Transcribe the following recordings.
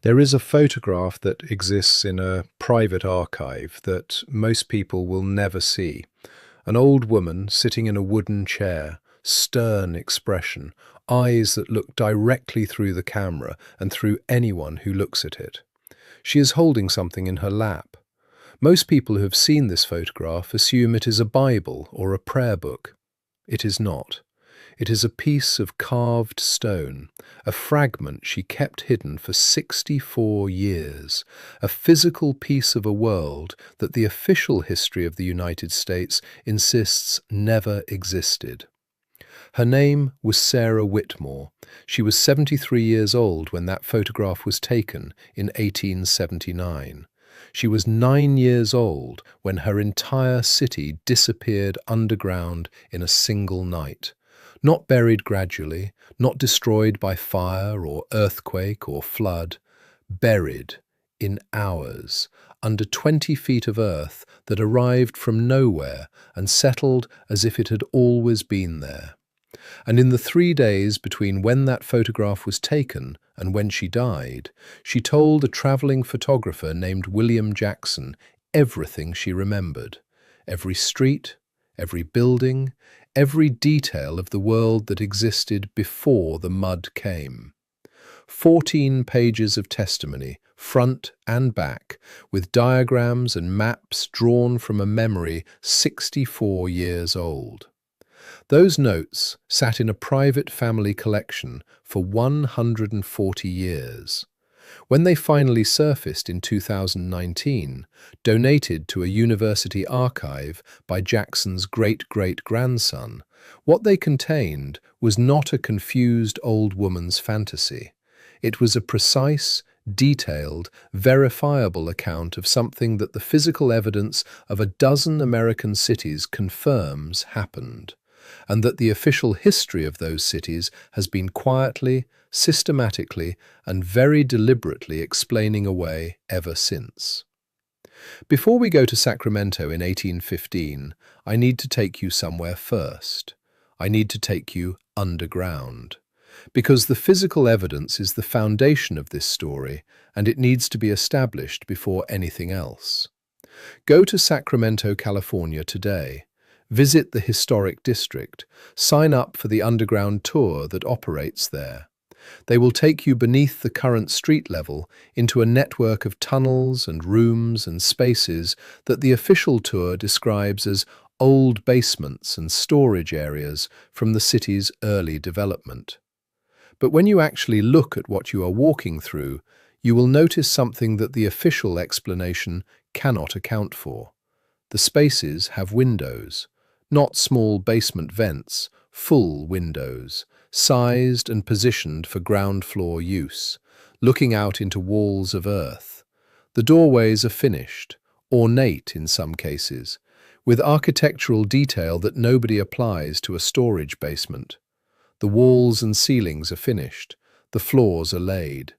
There is a photograph that exists in a private archive that most people will never see. An old woman sitting in a wooden chair, stern expression, eyes that look directly through the camera and through anyone who looks at it. She is holding something in her lap. Most people who have seen this photograph assume it is a Bible or a prayer book. It is not. It is a piece of carved stone, a fragment she kept hidden for 64 years, a physical piece of a world that the official history of the United States insists never existed. Her name was Sarah Whitmore. She was 73 years old when that photograph was taken in 1879. She was 9 years old when her entire city disappeared underground in a single night. Not buried gradually, not destroyed by fire or earthquake or flood, buried in hours, under 20 feet of earth that arrived from nowhere and settled as if it had always been there. And in the 3 days between when that photograph was taken and when she died, she told a travelling photographer named William Jackson everything she remembered. Every street, every building, every detail of the world that existed before the mud came. 14 pages of testimony, front and back, with diagrams and maps drawn from a memory 64 years old. Those notes sat in a private family collection for 140 years. When they finally surfaced in 2019, donated to a university archive by Jackson's great-great-grandson, what they contained was not a confused old woman's fantasy. It was a precise, detailed, verifiable account of something that the physical evidence of a dozen American cities confirms happened, and that the official history of those cities has been quietly, systematically, and very deliberately explaining away ever since. Before we go to Sacramento in 1815, I need to take you somewhere first. I need to take you underground. Because the physical evidence is the foundation of this story, and it needs to be established before anything else. Go to Sacramento, California today. Visit the historic district. Sign up for the underground tour that operates there. They will take you beneath the current street level into a network of tunnels and rooms and spaces that the official tour describes as old basements and storage areas from the city's early development. But when you actually look at what you are walking through, you will notice something that the official explanation cannot account for. The spaces have windows. Not small basement vents, full windows, sized and positioned for ground floor use, looking out into walls of earth. The doorways are finished, ornate in some cases, with architectural detail that nobody applies to a storage basement. The walls and ceilings are finished, the floors are laid.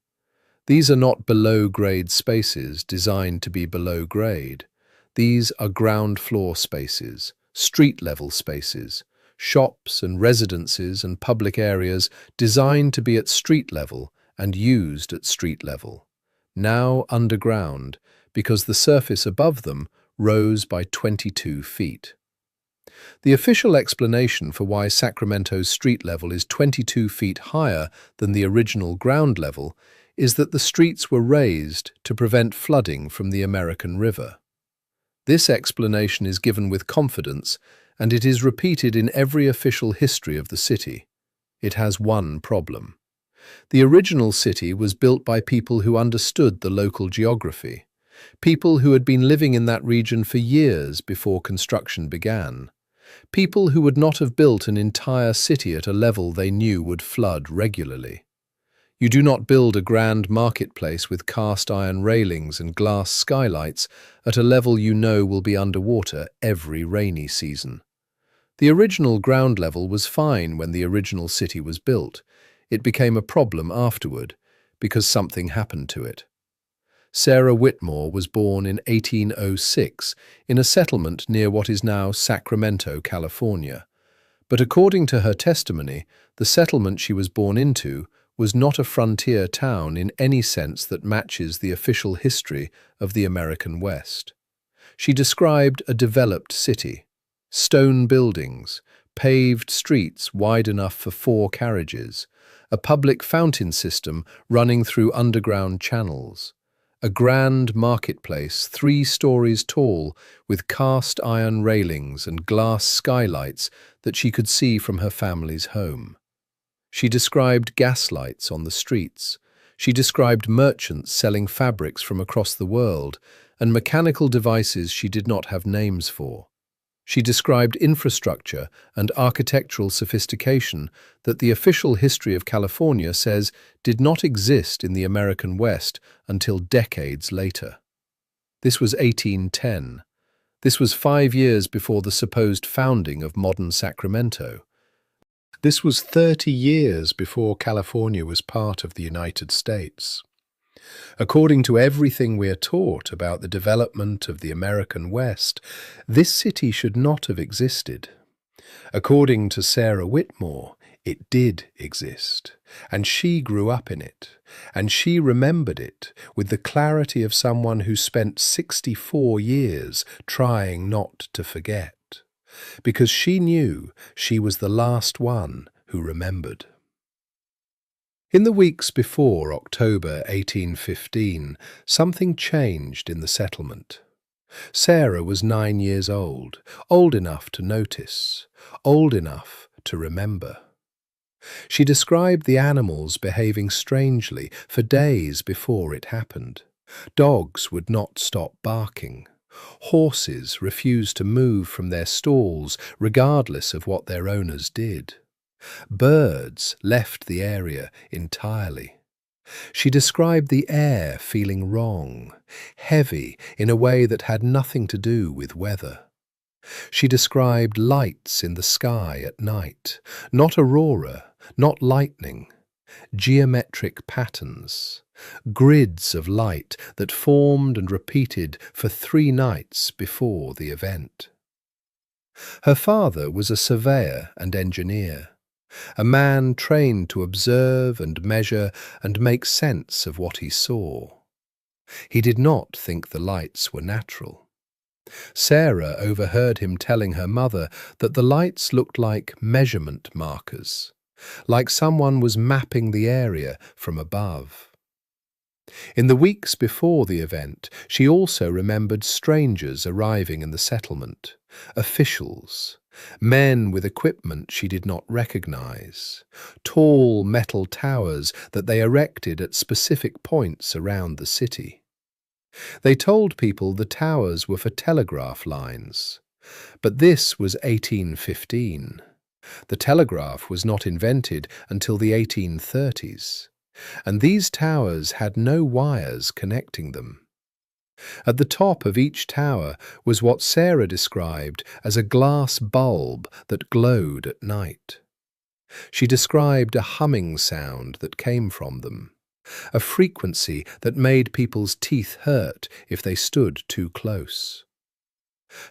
These are not below-grade spaces designed to be below grade. These are ground floor spaces, street-level spaces, shops and residences and public areas designed to be at street level and used at street level, now underground because the surface above them rose by 22 feet. The official explanation for why Sacramento's street level is 22 feet higher than the original ground level is that the streets were raised to prevent flooding from the American River. This explanation is given with confidence, and it is repeated in every official history of the city. It has one problem. The original city was built by people who understood the local geography, people who had been living in that region for years before construction began, people who would not have built an entire city at a level they knew would flood regularly. You do not build a grand marketplace with cast iron railings and glass skylights at a level you know will be underwater every rainy season. The original ground level was fine when the original city was built. It became a problem afterward because something happened to it. Sarah Whitmore was born in 1806 in a settlement near what is now Sacramento, California. But according to her testimony, the settlement she was born into was not a frontier town in any sense that matches the official history of the American West. She described a developed city, stone buildings, paved streets wide enough for 4 carriages, a public fountain system running through underground channels, a grand marketplace 3 stories tall with cast iron railings and glass skylights that she could see from her family's home. She described gaslights on the streets. She described merchants selling fabrics from across the world and mechanical devices she did not have names for. She described infrastructure and architectural sophistication that the official history of California says did not exist in the American West until decades later. This was 1810. This was 5 years before the supposed founding of modern Sacramento. This was 30 years before California was part of the United States. According to everything we are taught about the development of the American West, this city should not have existed. According to Sarah Whitmore, it did exist, and she grew up in it, and she remembered it with the clarity of someone who spent 64 years trying not to forget, because she knew she was the last one who remembered. In the weeks before October 1815, something changed in the settlement. Sarah was 9 years old enough to notice, old enough to remember. She described the animals behaving strangely for days before it happened. Dogs would not stop barking. Horses refused to move from their stalls regardless of what their owners did. Birds left the area entirely. She described the air feeling wrong, heavy in a way that had nothing to do with weather. She described lights in the sky at night, not aurora, not lightning, geometric patterns, grids of light that formed and repeated for 3 nights before the event. Her father was a surveyor and engineer, a man trained to observe and measure and make sense of what he saw. He did not think the lights were natural. Sarah overheard him telling her mother that the lights looked like measurement markers, like someone was mapping the area from above. In the weeks before the event, she also remembered strangers arriving in the settlement, officials, men with equipment she did not recognize, tall metal towers that they erected at specific points around the city. They told people the towers were for telegraph lines, but this was 1815. The telegraph was not invented until the 1830s, and these towers had no wires connecting them. At the top of each tower was what Sarah described as a glass bulb that glowed at night. She described a humming sound that came from them, a frequency that made people's teeth hurt if they stood too close.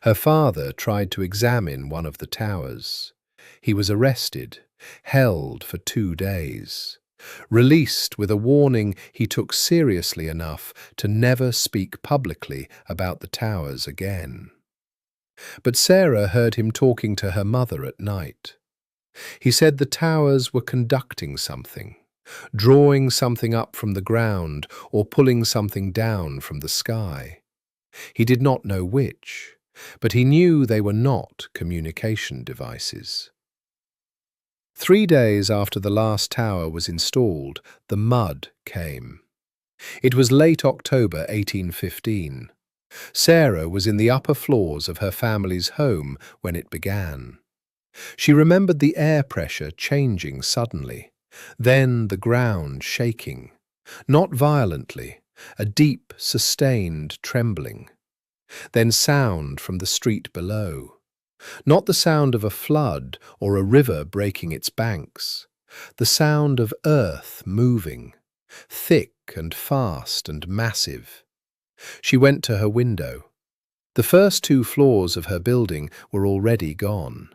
Her father tried to examine one of the towers. He was arrested, held for 2 days. Released with a warning he took seriously enough to never speak publicly about the towers again. But Sarah heard him talking to her mother at night. He said the towers were conducting something, drawing something up from the ground or pulling something down from the sky. He did not know which, but he knew they were not communication devices. 3 days after the last tower was installed, the mud came. It was late October 1815. Sarah was in the upper floors of her family's home when it began. She remembered the air pressure changing suddenly, then the ground shaking, not violently, a deep, sustained trembling, then sound from the street below. Not the sound of a flood or a river breaking its banks, the sound of earth moving, thick and fast and massive. She went to her window. The first 2 floors of her building were already gone,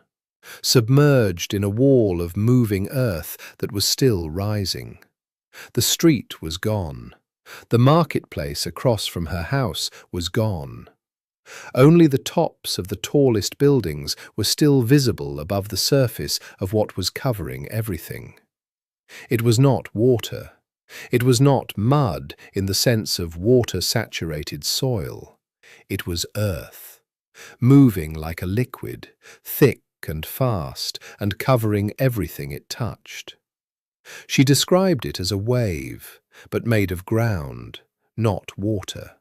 submerged in a wall of moving earth that was still rising. The street was gone. The marketplace across from her house was gone. Only the tops of the tallest buildings were still visible above the surface of what was covering everything. It was not water. It was not mud in the sense of water-saturated soil. It was earth, moving like a liquid, thick and fast, and covering everything it touched. She described it as a wave, but made of ground, not water.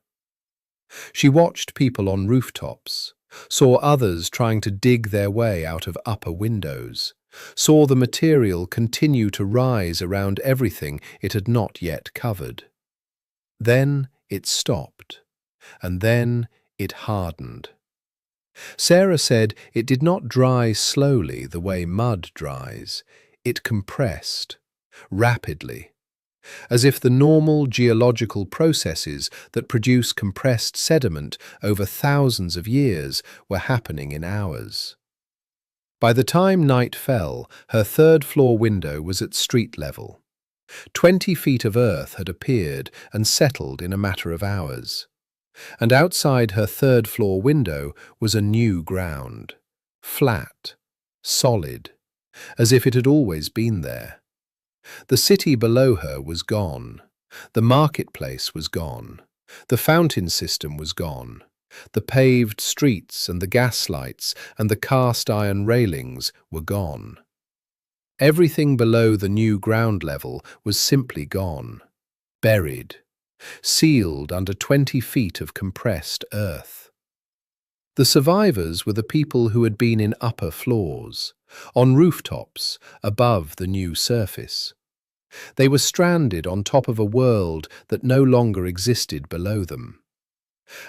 She watched people on rooftops, saw others trying to dig their way out of upper windows, saw the material continue to rise around everything it had not yet covered. Then it stopped, and then it hardened. Sarah said it did not dry slowly the way mud dries. It compressed, rapidly, as if the normal geological processes that produce compressed sediment over thousands of years were happening in hours. By the time night fell, her third-floor window was at street level. 20 feet of earth had appeared and settled in a matter of hours. And outside her third-floor window was a new ground, flat, solid, as if it had always been there. The city below her was gone. The marketplace was gone. The fountain system was gone. The paved streets and the gaslights and the cast-iron railings were gone. Everything below the new ground level was simply gone, buried, sealed under 20 feet of compressed earth. The survivors were the people who had been in upper floors, on rooftops, above the new surface. They were stranded on top of a world that no longer existed below them.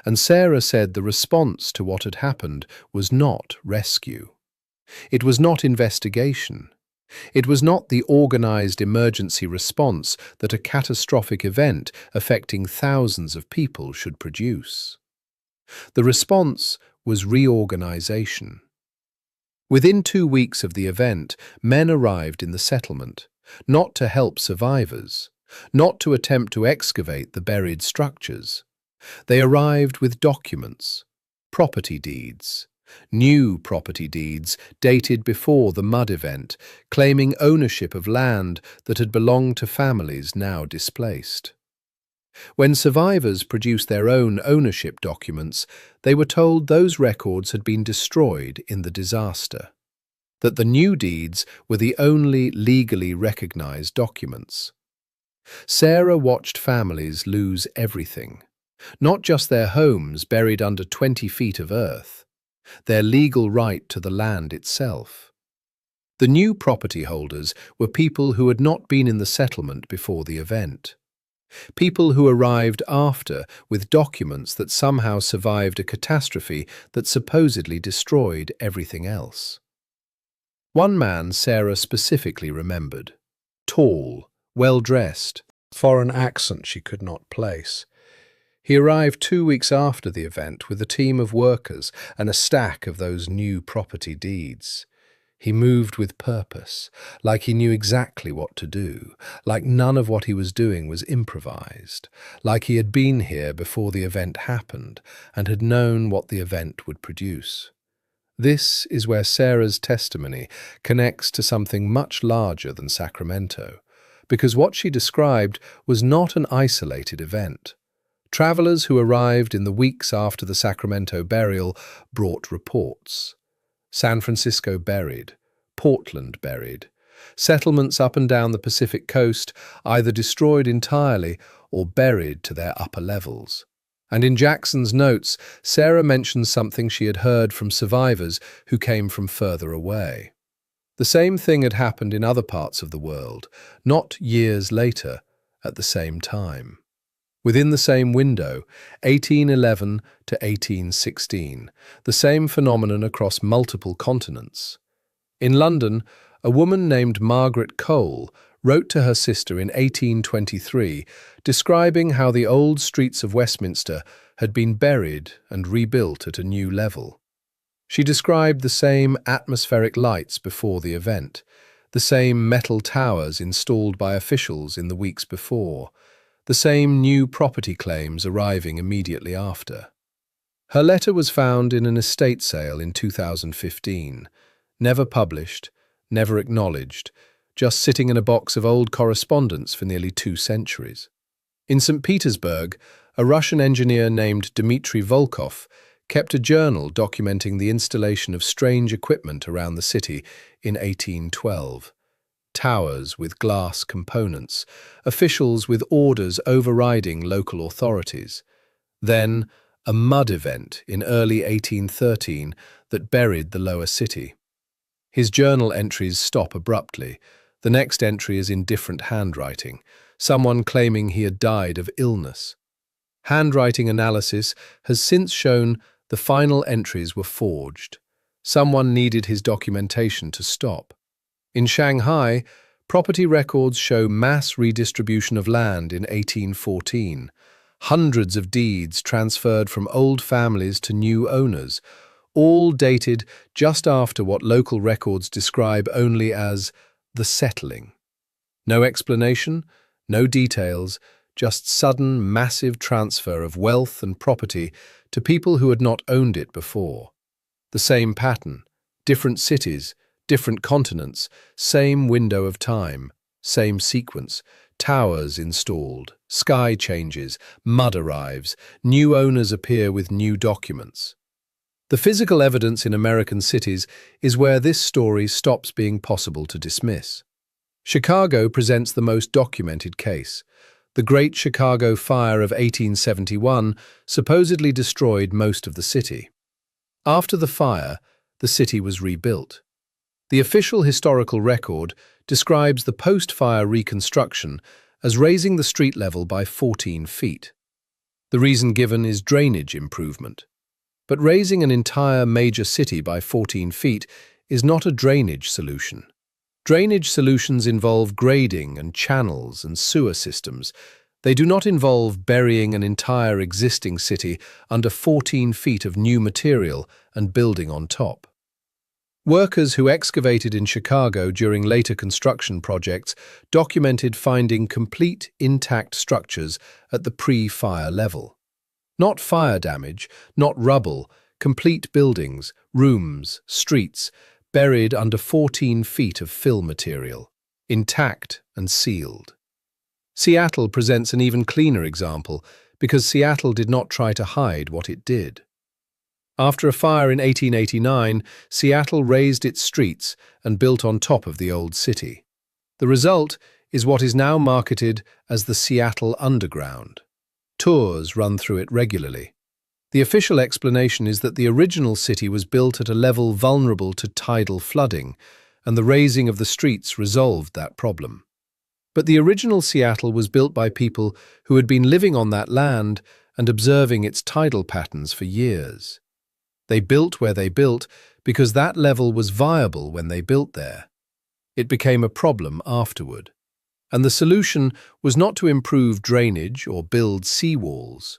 And Sarah said the response to what had happened was not rescue. It was not investigation. It was not the organized emergency response that a catastrophic event affecting thousands of people should produce. The response was reorganization. Within 2 weeks of the event, men arrived in the settlement, not to help survivors, not to attempt to excavate the buried structures. They arrived with documents, property deeds, new property deeds dated before the mud event, claiming ownership of land that had belonged to families now displaced. When survivors produced their own ownership documents, they were told those records had been destroyed in the disaster, that the new deeds were the only legally recognized documents. Sarah watched families lose everything, not just their homes buried under 20 feet of earth, their legal right to the land itself. The new property holders were people who had not been in the settlement before the event. People who arrived after with documents that somehow survived a catastrophe that supposedly destroyed everything else. One man Sarah specifically remembered. Tall, well-dressed, foreign accent she could not place. He arrived 2 weeks after the event with a team of workers and a stack of those new property deeds. He moved with purpose, like he knew exactly what to do, like none of what he was doing was improvised, like he had been here before the event happened and had known what the event would produce. This is where Sarah's testimony connects to something much larger than Sacramento, because what she described was not an isolated event. Travelers who arrived in the weeks after the Sacramento burial brought reports. San Francisco buried, Portland buried, settlements up and down the Pacific coast either destroyed entirely or buried to their upper levels. And in Jackson's notes, Sarah mentions something she had heard from survivors who came from further away. The same thing had happened in other parts of the world, not years later, at the same time. Within the same window, 1811 to 1816, the same phenomenon across multiple continents. In London, a woman named Margaret Cole wrote to her sister in 1823, describing how the old streets of Westminster had been buried and rebuilt at a new level. She described the same atmospheric lights before the event, the same metal towers installed by officials in the weeks before, the same new property claims arriving immediately after. Her letter was found in an estate sale in 2015, never published, never acknowledged, just sitting in a box of old correspondence for nearly 2 centuries. In St. Petersburg, a Russian engineer named Dmitry Volkov kept a journal documenting the installation of strange equipment around the city in 1812. Towers with glass components, officials with orders overriding local authorities. Then, a mud event in early 1813 that buried the lower city. His journal entries stop abruptly. The next entry is in different handwriting, someone claiming he had died of illness. Handwriting analysis has since shown the final entries were forged. Someone needed his documentation to stop. In Shanghai, property records show mass redistribution of land in 1814. Hundreds of deeds transferred from old families to new owners, all dated just after what local records describe only as the settling. No explanation, no details, just sudden, massive transfer of wealth and property to people who had not owned it before. The same pattern, different cities, different continents, same window of time, same sequence, towers installed, sky changes, mud arrives, new owners appear with new documents. The physical evidence in American cities is where this story stops being possible to dismiss. Chicago presents the most documented case. The Great Chicago Fire of 1871 supposedly destroyed most of the city. After the fire, the city was rebuilt. The official historical record describes the post-fire reconstruction as raising the street level by 14 feet. The reason given is drainage improvement. But raising an entire major city by 14 feet is not a drainage solution. Drainage solutions involve grading and channels and sewer systems. They do not involve burying an entire existing city under 14 feet of new material and building on top. Workers who excavated in Chicago during later construction projects documented finding complete intact structures at the pre-fire level. Not fire damage, not rubble, complete buildings, rooms, streets, buried under 14 feet of fill material, intact and sealed. Seattle presents an even cleaner example because Seattle did not try to hide what it did. After a fire in 1889, Seattle raised its streets and built on top of the old city. The result is what is now marketed as the Seattle Underground. Tours run through it regularly. The official explanation is that the original city was built at a level vulnerable to tidal flooding, and the raising of the streets resolved that problem. But the original Seattle was built by people who had been living on that land and observing its tidal patterns for years. They built where they built because that level was viable when they built there. It became a problem afterward. And the solution was not to improve drainage or build seawalls.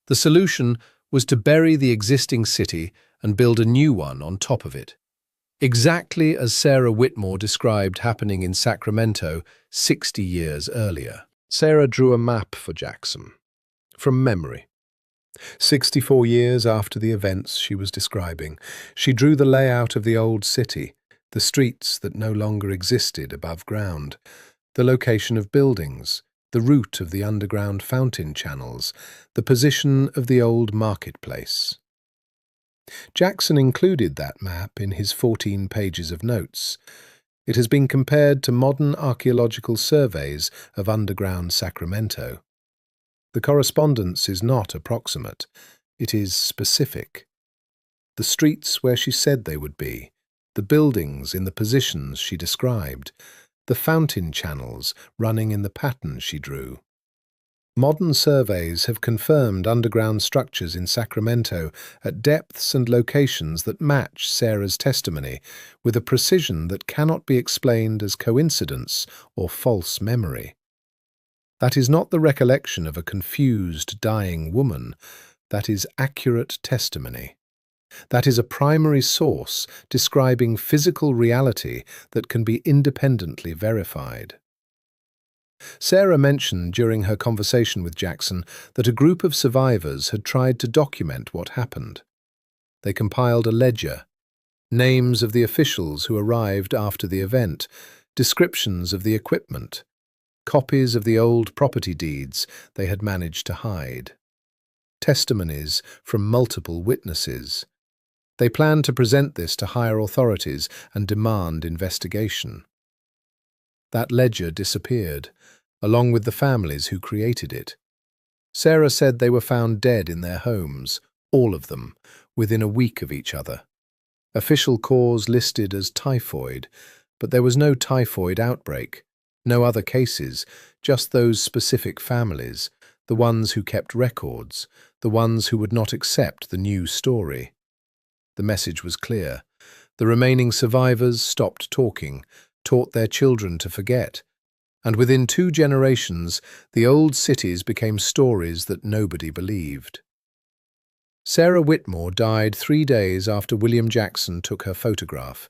The solution was to bury the existing city and build a new one on top of it. Exactly as Sarah Whitmore described happening in Sacramento 60 years earlier. Sarah drew a map for Jackson, from memory. 64 years after the events she was describing, she drew the layout of the old city, the streets that no longer existed above ground, the location of buildings, the route of the underground fountain channels, the position of the old marketplace. Jackson included that map in his 14 pages of notes. It has been compared to modern archaeological surveys of underground Sacramento. The correspondence is not approximate, it is specific. The streets where she said they would be, the buildings in the positions she described, the fountain channels running in the pattern she drew. Modern surveys have confirmed underground structures in Sacramento at depths and locations that match Sarah's testimony with a precision that cannot be explained as coincidence or false memory. That is not the recollection of a confused, dying woman. That is accurate testimony. That is a primary source describing physical reality that can be independently verified. Sarah mentioned during her conversation with Jackson that a group of survivors had tried to document what happened. They compiled a ledger, names of the officials who arrived after the event, descriptions of the equipment, copies of the old property deeds they had managed to hide, testimonies from multiple witnesses. They planned to present this to higher authorities and demand investigation. That ledger disappeared, along with the families who created it. Sarah said they were found dead in their homes, all of them, within a week of each other. Official cause listed as typhoid, but there was no typhoid outbreak, no other cases, just those specific families, the ones who kept records, the ones who would not accept the new story. The message was clear. The remaining survivors stopped talking, taught their children to forget, and within 2 generations, the old cities became stories that nobody believed. Sarah Whitmore died 3 days after William Jackson took her photograph,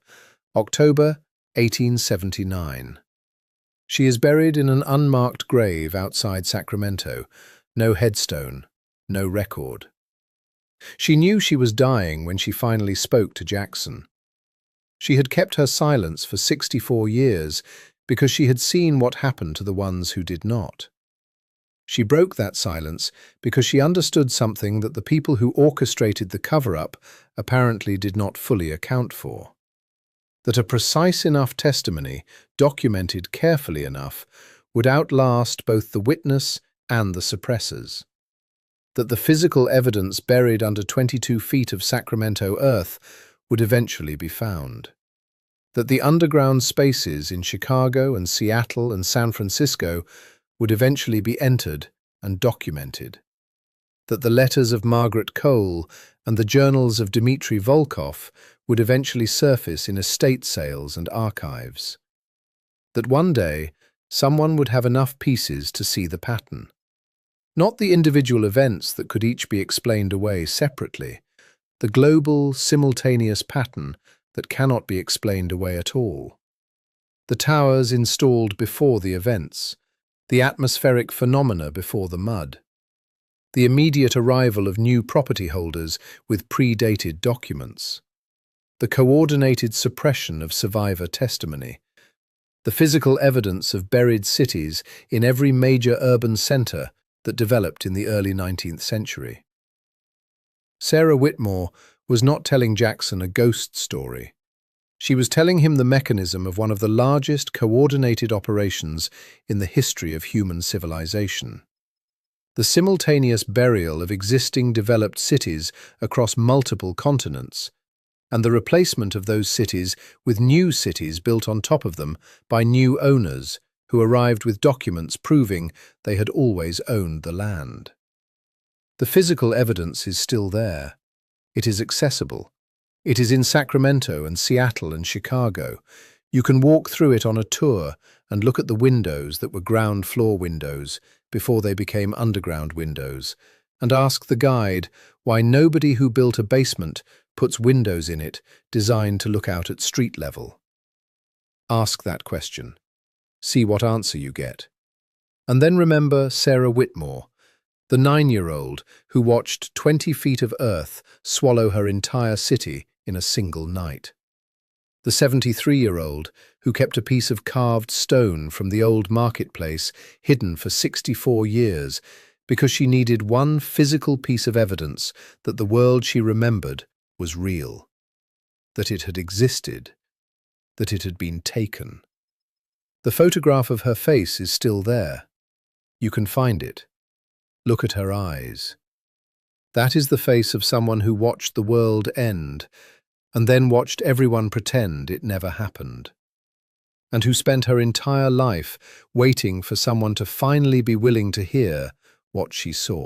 October 1879. She is buried in an unmarked grave outside Sacramento, no headstone, no record. She knew she was dying when she finally spoke to Jackson. She had kept her silence for 64 years because she had seen what happened to the ones who did not. She broke that silence because she understood something that the people who orchestrated the cover-up apparently did not fully account for. That a precise enough testimony, documented carefully enough, would outlast both the witness and the suppressors. That the physical evidence buried under 22 feet of Sacramento earth would eventually be found. That the underground spaces in Chicago and Seattle and San Francisco would eventually be entered and documented. That the letters of Margaret Cole and the journals of Dmitry Volkov would eventually surface in estate sales and archives. That one day, someone would have enough pieces to see the pattern. Not the individual events that could each be explained away separately, the global, simultaneous pattern that cannot be explained away at all. The towers installed before the events, the atmospheric phenomena before the mud, the immediate arrival of new property holders with predated documents, the coordinated suppression of survivor testimony, the physical evidence of buried cities in every major urban center that developed in the early 19th century. Sarah Whitmore was not telling Jackson a ghost story. She was telling him the mechanism of one of the largest coordinated operations in the history of human civilization. The simultaneous burial of existing developed cities across multiple continents, and the replacement of those cities with new cities built on top of them by new owners who arrived with documents proving they had always owned the land. The physical evidence is still there. It is accessible. It is in Sacramento and Seattle and Chicago. You can walk through it on a tour and look at the windows that were ground floor windows before they became underground windows, and ask the guide why nobody who built a basement puts windows in it designed to look out at street level. Ask that question. See what answer you get. And then remember Sarah Whitmore, the 9-year-old who watched 20 feet of earth swallow her entire city in a single night. The 73-year-old who kept a piece of carved stone from the old marketplace hidden for 64 years because she needed one physical piece of evidence that the world she remembered was real, that it had existed, that it had been taken. The photograph of her face is still there. You can find it. Look at her eyes. That is the face of someone who watched the world end and then watched everyone pretend it never happened, and who spent her entire life waiting for someone to finally be willing to hear what she saw.